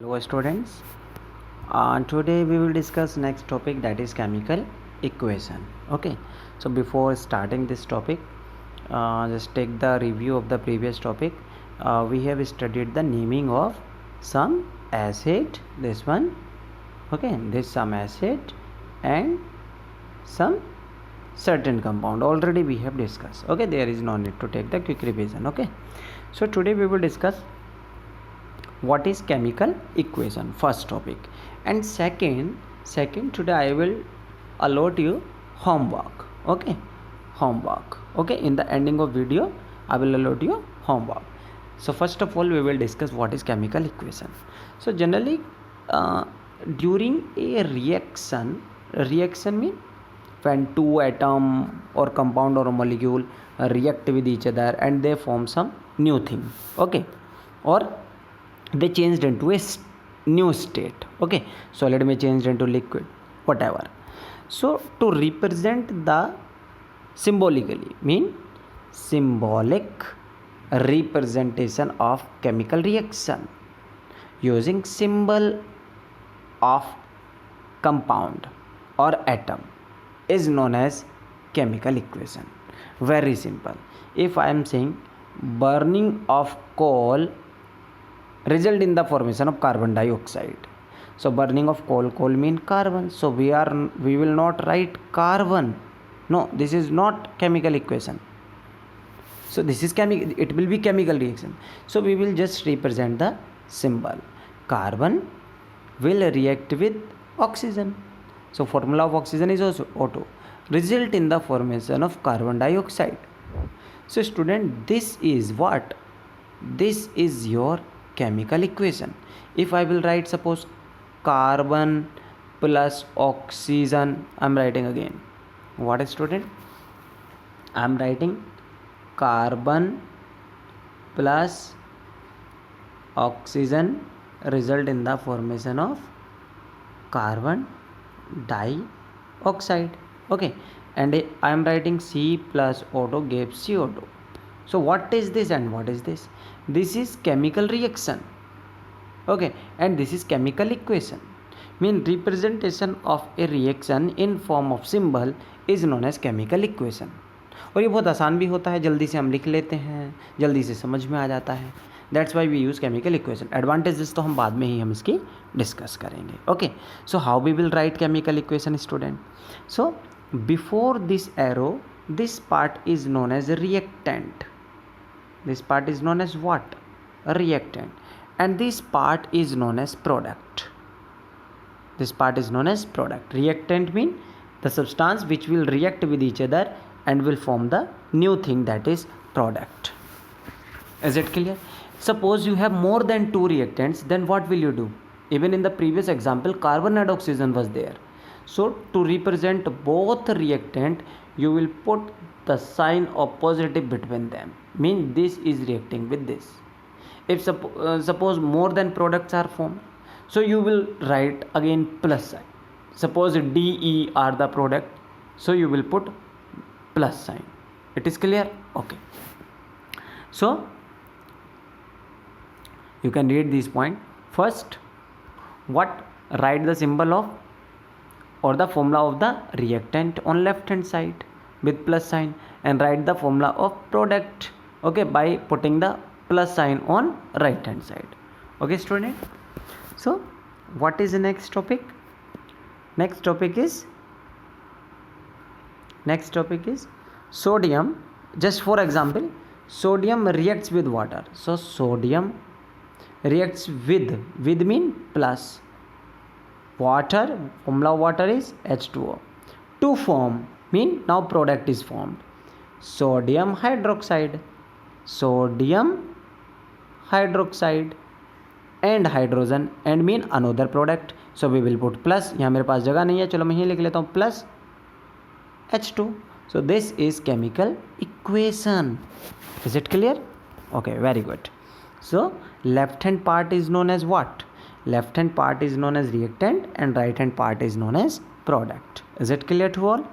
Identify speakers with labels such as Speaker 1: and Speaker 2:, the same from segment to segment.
Speaker 1: Hello students. Today we will discuss next topic, that is chemical equation. Okay. So before starting this topic, just take the review of the previous topic. We have studied the naming of some acid. This one. Okay. This some acid and some certain compound. Already we have discussed. Okay. There is no need to take the quick revision. Okay. So today we will discuss what is chemical equation, first topic, and second today I will allot you homework. Okay, homework. Okay, in the ending of video I will allot you homework. So first of all we will discuss what is chemical equation. So generally during a reaction mean when two atom or compound or a molecule react with each other and they form some new thing. Okay, or they changed into a new state. Okay, solid may changed into liquid, whatever. So to represent the symbolically mean symbolic representation of chemical reaction using symbol of compound or atom is known as chemical equation. Very simple. If I am saying burning of coal result in the formation of carbon dioxide, so burning of coal mean carbon, so we will not write carbon. No, this is not chemical equation. So this is chemical, it will be chemical reaction. So we will just represent the symbol. Carbon will react with oxygen, so formula of oxygen is also O2, result in the formation of carbon dioxide. So student, this is what? This is your chemical equation. If I will write suppose carbon plus oxygen, I am writing again. What is student? I am writing carbon plus oxygen result in the formation of carbon dioxide. Okay, and I am writing C plus O2 gives CO2. So what is this and what is this? This is chemical reaction. Okay, and this is chemical equation. Mean representation of a reaction in form of symbol is known as chemical equation. और ये बहुत आसान भी होता है, जल्दी से हम लिख लेते हैं, जल्दी से समझ में आ जाता है. That's why we use chemical equation. Advantages तो हम बाद में ही हम इसकी डिस्कस करेंगे. Okay, so how we will write chemical equation student? So before this arrow this part is known as reactant. This part is known as what? A reactant. And this part is known as product. This part is known as product. Reactant means the substance which will react with each other and will form the new thing, that is product. Is it clear? Suppose you have more than two reactants, then what will you do? Even in the previous example, carbon and oxygen was there. So to represent both reactant, you will put the sign of positive between them. Mean this is reacting with this. If suppose more than products are formed, so you will write again plus sign. Suppose DE are the product, so you will put plus sign. It is clear? Okay. So you can read this point. First, what? Write the symbol of or the formula of the reactant on left hand side with plus sign, and write the formula of product, okay, by putting the plus sign on right hand side. Okay student, so what is the next topic? Next topic is sodium. Just for example, sodium reacts with water, so sodium reacts with mean plus water, formula of water is H2O. To form mean now product is formed, sodium hydroxide and hydrogen and mean another product. So we will put plus. यहाँ मेरे पास जगह नहीं है, चलो मैं यहीं लिख लेता हूँ plus H2. So this is chemical equation. Is it clear? Okay, very good. So left hand part is known as what? Left hand part is known as reactant and right hand part is known as product. Is it clear to all?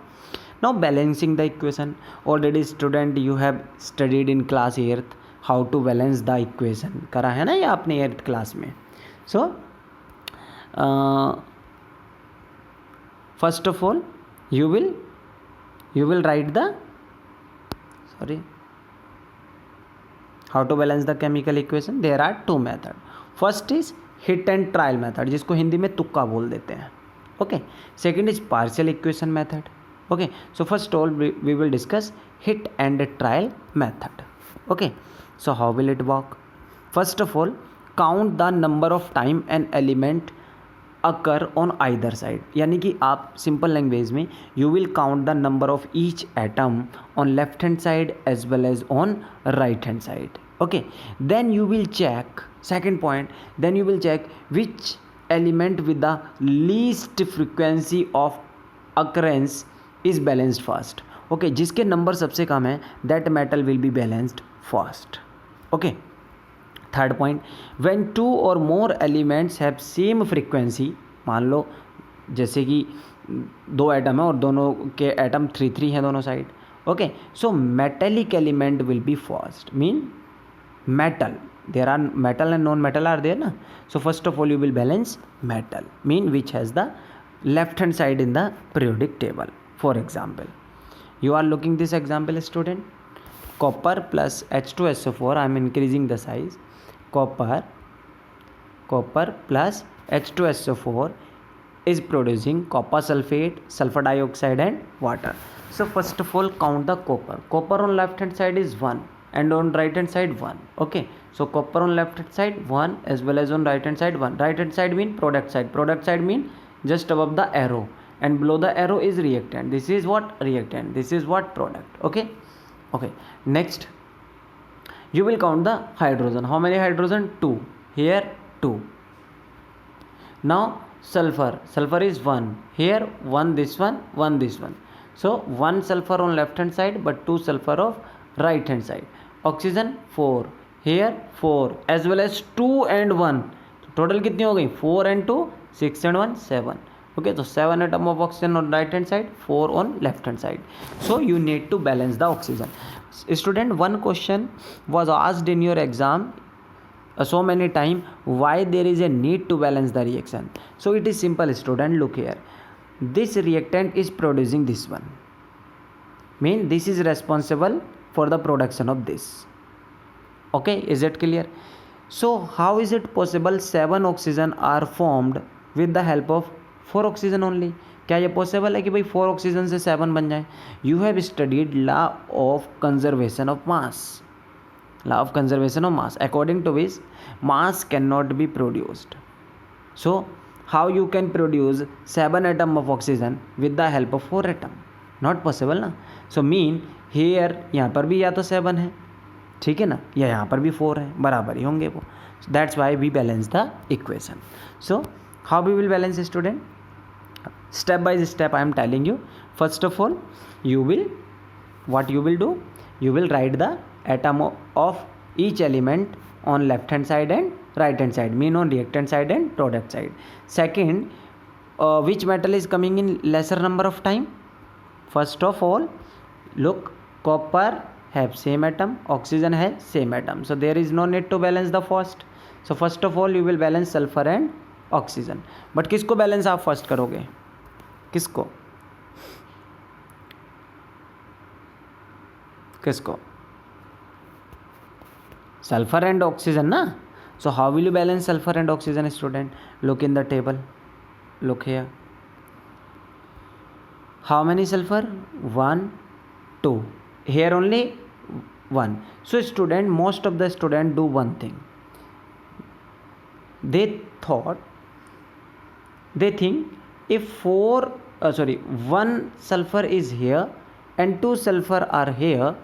Speaker 1: Now balancing the equation. Already student you have studied in class 8th how to balance the equation. करा है ना ये आपने 8th class में. So first of all you will write the how to balance the chemical equation. There are two methods. First is hit and trial method, जिसको हिंदी में तुक्का बोल देते हैं. Okay. Second is partial equation method. Okay. So first all we will discuss hit and trial method. Okay. So how will it work? First of all, count the number of time an element occur on either side. यानी कि आप simple language में you will count the number of each atom on left hand side as well as on right hand side. Okay. Then you will check, second point, then you will check which element with the least frequency of occurrence is balanced first. Okay. जिसके number सबसे कम है that metal will be balanced first. Okay. Third point, when two और more elements have same frequency, मान लो जैसे कि दो atom है और दोनों के एटम 3 हैं दोनों side. Okay. So metallic element will be first. Mean metal, there are metal and non metal are there ना. So first of all you will balance metal, mean which has the left hand side in the periodic table. For example, you are looking this example, student. Copper plus H2SO4, I am increasing the size. Copper plus H2SO4 is producing copper sulfate, sulfur dioxide and water. So first of all count the copper. Copper on left hand side is 1 and on right hand side 1. Okay. So copper on left hand side 1 as well as on right hand side 1. Right hand side mean product side. Product side mean just above the arrow, and below the arrow is reactant. This is what reactant, this is what product. Okay. Okay. Next you will count the hydrogen. How many hydrogen? 2. Here 2. Now sulfur is 1. Here 1 this one, 1 this one. So 1 sulfur on left hand side but 2 sulfur of right hand side. Oxygen 4. Here 4 as well as 2 and 1. Total कितनी हो गई? 4 and 2, 6 and 1, 7. Okay, so 7 atom of oxygen on right hand side, 4 on left hand side. So you need to balance the oxygen. Student, one question was asked in your exam so many time, why there is a need to balance the reaction. So it is simple, student. Look here, this reactant is producing this one, mean this is responsible for the production of this. Okay, is it clear? So how is it possible 7 oxygen are formed with the help of 4 oxygen only? क्या ये possible है कि भाई 4 oxygen से 7 बन जाए? You have studied law of conservation of mass. Law of conservation of mass, according to which mass can not be produced. So how you can produce 7 atom of oxygen with the help of 4 atom? Not possible ना. So mean hair यहाँ पर भी या तो 7 है, ठीक है ना, या यहाँ पर भी 4 है, बराबर ही होंगे वो. That's why we balance the equation. So how we will balance, student? Step by step I am telling you. First of all, you will do, you will write the atom of each element on left hand side and right hand side, mean on reactant side and product side. Second, which metal is coming in lesser number of time? First of all, look, copper have same atom, oxygen has same atom, so there is no need to balance the first. So first of all you will balance sulfur and oxygen. But किसको balance आप first करोगे? किसको? Sulfur and oxygen ना. So how will you balance sulfur and oxygen, student? Look in the table. Look here. How many sulfur? 1, 2. Here only 1. So student, most of the student do one thing. They think if 1 sulfur is here and 2 sulfur are here,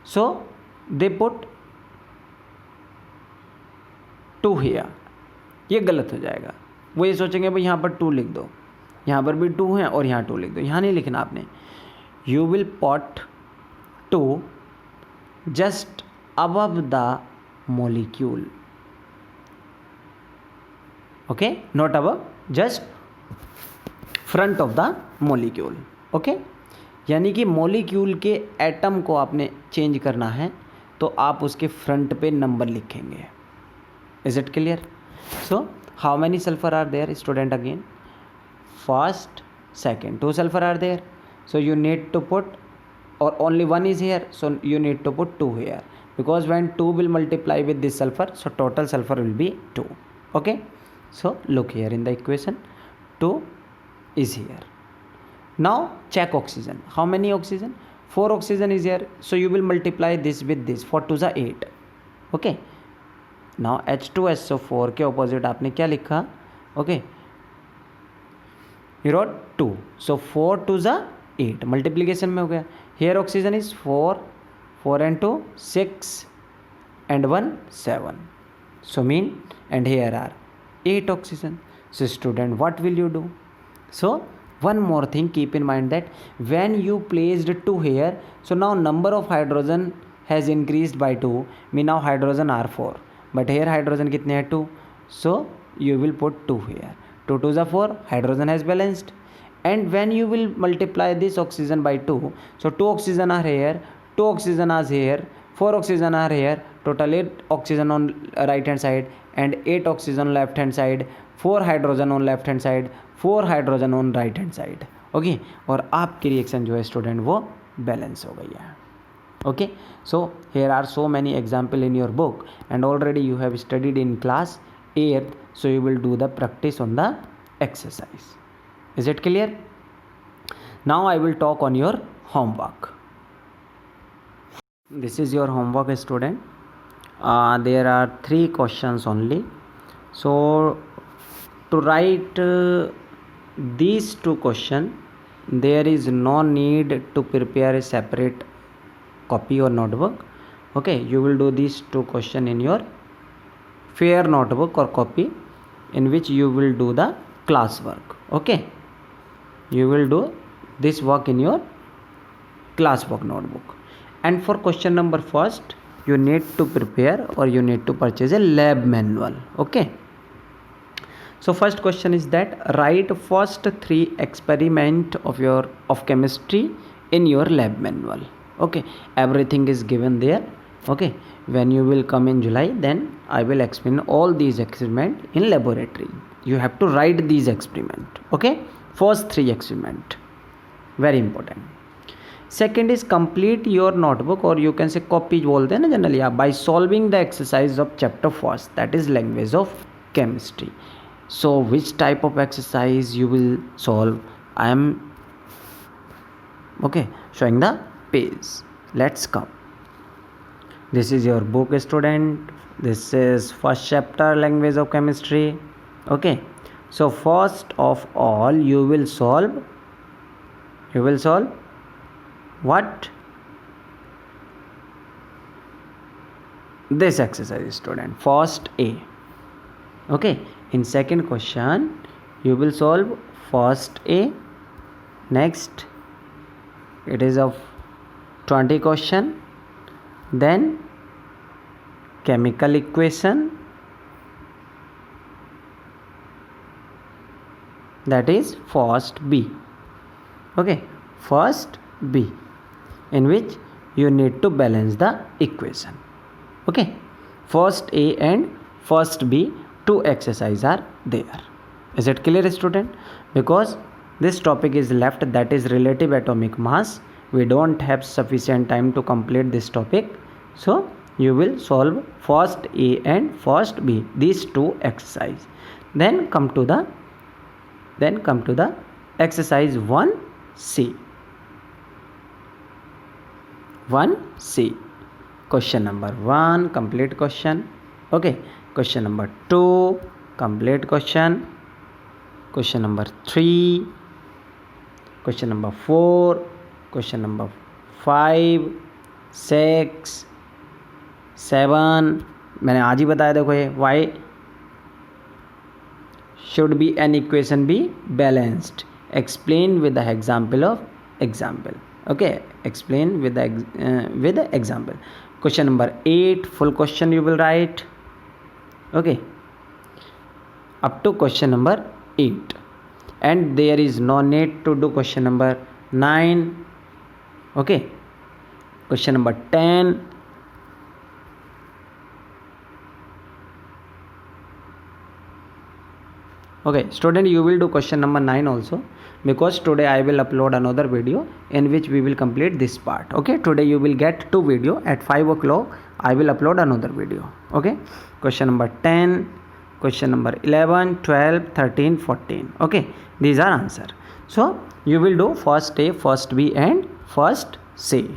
Speaker 1: so they put 2 here. ये गलत हो जाएगा. वो ये सोचेंगे भाई यहाँ पर 2 लिख दो, यहाँ पर भी 2 हैं और यहाँ 2 लिख दो. यहाँ नहीं लिखना आपने. You will put 2 just above the molecule. Okay, not above, just front of the molecule. Okay, यानी कि मॉलिक्यूल के एटम को आपने चेंज करना है तो आप उसके फ्रंट पे नंबर लिखेंगे. Is it clear? So how many sulfur are there, student? Again, first, second, 2 sulfur are there, so you need to put, or only one is here, so you need to put 2 here, because when 2 will multiply with this sulfur, so total sulfur will be 2. Okay, so look here in the equation, 2 is here. Now check oxygen. How many oxygen? 4 oxygen is here, so you will multiply this with this, 4 to the 8. Okay, now H2SO4 के opposite आपने क्या लिखा? Okay, you wrote 2, so 4 to the 8 multiplication में हो गया. Here oxygen is 4, 4 and 2 6 and 1 7, so mean, and here are 8 oxygen. So student, what will you do? So one more thing, keep in mind that when you placed 2 here, so now number of hydrogen has increased by 2, mean now hydrogen are 4, but here hydrogen कितने हैं? 2, so you will put 2 here. 2 to the 4, hydrogen has balanced. And when you will multiply this oxygen by 2, so 2 oxygen are here, 2 oxygen are here, 4 oxygen are here, total 8 oxygen on right hand side and 8 oxygen on left hand side, 4 hydrogen on left hand side, 4 hydrogen on right hand side. Okay, और आपकी reaction जो है student वो balance हो गई है. Okay, so here are so many example in your book and already you have studied in class 8th, so you will do the practice on the exercise. Is it clear? Now I will talk on your homework. This is your homework, student. There are 3 questions only. So to write these 2 questions, there is no need to prepare a separate copy or notebook. Okay, you will do these 2 questions in your fair notebook or copy, in which you will do the class work. Okay, you will do this work in your class work notebook. And for question number first, you need to prepare or you need to purchase a lab manual. Okay, so first question is that write first 3 experiment of chemistry in your lab manual. Okay, everything is given there. Okay, when you will come in July, then I will explain all these experiments in laboratory. You have to write these experiments. Okay, first 3 experiment, very important. Second is complete your notebook, or you can say copy बोलते हैं ना generally आप, by solving the exercise of chapter first, that is language of chemistry. So which type of exercise you will solve? I am okay showing the page. Let's come. This is your book, student. This is first chapter, language of chemistry. Okay, so first of all you will solve what? This exercise, student, first A. Okay, in second question you will solve first A. Next, it is of 20 question. Then chemical equation, that is first B. Okay, first B, in which you need to balance the equation. Okay, first A and first B, 2 exercises are there. Is it clear, student? Because this topic is left, that is relative atomic mass. We don't have sufficient time to complete this topic, so you will solve first A and first B, these 2 exercises. Then come to the exercise 1C. 1C, question number 1 complete question. Okay, question number 2 complete question. Question number 3, question number 4, question number 5, 6, 7. मैंने आज ही बताया, देखो ये why should be an equation be balanced? Explain with the example of example. Okay, explain with the example. Question number 8, full question you will write. Okay, up to question number 8, and there is no need to do question number 9. Okay, question number 10, Okay, student, you will do question number 9 also, because today I will upload another video in which we will complete this part. Okay, today you will get 2 video. At 5 o'clock I will upload another video. Okay, question number 10, question number 11, 12, 13, 14. Okay, these are answer. So you will do first A, first B and first C.